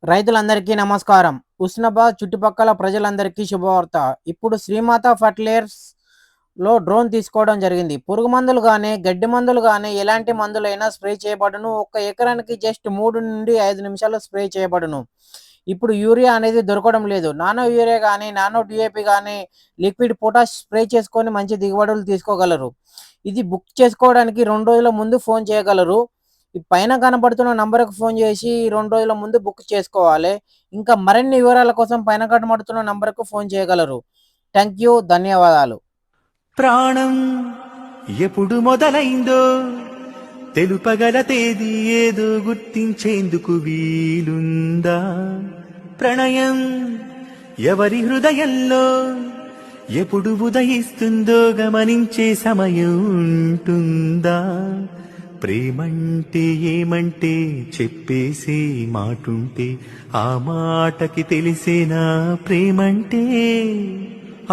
రైతులందరికీ నమస్కారం. హుస్నాబాద్ చుట్టుపక్కల ప్రజలందరికీ శుభవార్త. ఇప్పుడు శ్రీమాత ఫెర్టిలైజర్స్‌లో డ్రోన్ తీసుకోవడం జరిగింది. పురుగు మందులు గానీ, గడ్డి మందులు గానీ ఎలాంటి మందులైనా స్ప్రే చేయబడును. ఒక్క ఎకరానికి జస్ట్ 3-5 నిమిషాల్లో స్ప్రే చేయబడును. ఇప్పుడు యూరియా అనేది దొరకడం లేదు. నానో యూరియా గానీ, నానో డీఏపీ గానీ, లిక్విడ్ పొటాష్ స్ప్రే చేసుకొని మంచి దిగుబడులు తీసుకోగలరు. ఇది బుక్ చేసుకోవడానికి 2 రోజుల ముందు ఫోన్ చేయగలరు. ఈ పైన కనబడుతున్న నంబర్‌కి ఫోన్ చేసి 2 రోజుల ముందు బుక్ చేసుకోవాలి. ఇంకా మరిన్ని వివరాల కోసం పైన కనబడుతున్న నంబర్‌కు ఫోన్ చేయగలరు. Thank you. ధన్యవాదాలు. ప్రాణం ఎప్పుడు మొదలైందో తెలుపగల తేదీ ఏదో గుర్తించేందుకు వీలుందా? ప్రణయం ఎవరి హృదయంలో ఎప్పుడు ఉదయిస్తుందో గమనించే సమయం ఉంటుందా? ప్రేమంటే ఏమంటే చెప్పేసే మాటుంటే ఆ మాటకి తెలిసేనా ప్రేమంటే?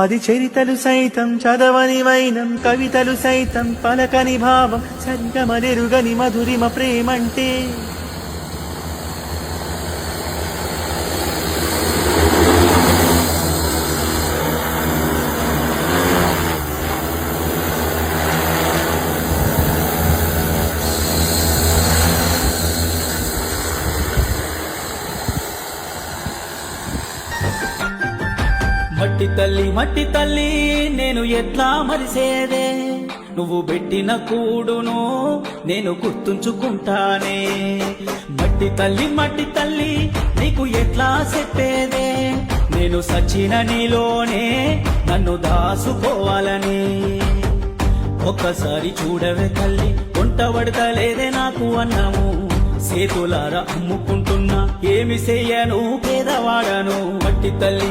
అది చరితలు సైతం చదవని వైనం, కవితలు సైతం పలకని భావం, సరిగమనెరుగని మధురిమ ప్రేమంటే. మట్టి తల్లి నేను ఎట్లా మరిసేదే, నువ్వు పెట్టిన కూడును నేను గుర్తుంచుకుంటానే. మట్టి తల్లి నీకు ఎట్లా చెప్పేదే, నేను సచిన నీలోనే నన్ను దాసుకోవాలని. ఒక్కసారి చూడవే తల్లి, వంట పడతలేదే నాకు అన్నము, సేతులారా అమ్ముకుంటున్నా ఏమి చెయ్యను పేదవాడను. మట్టి తల్లి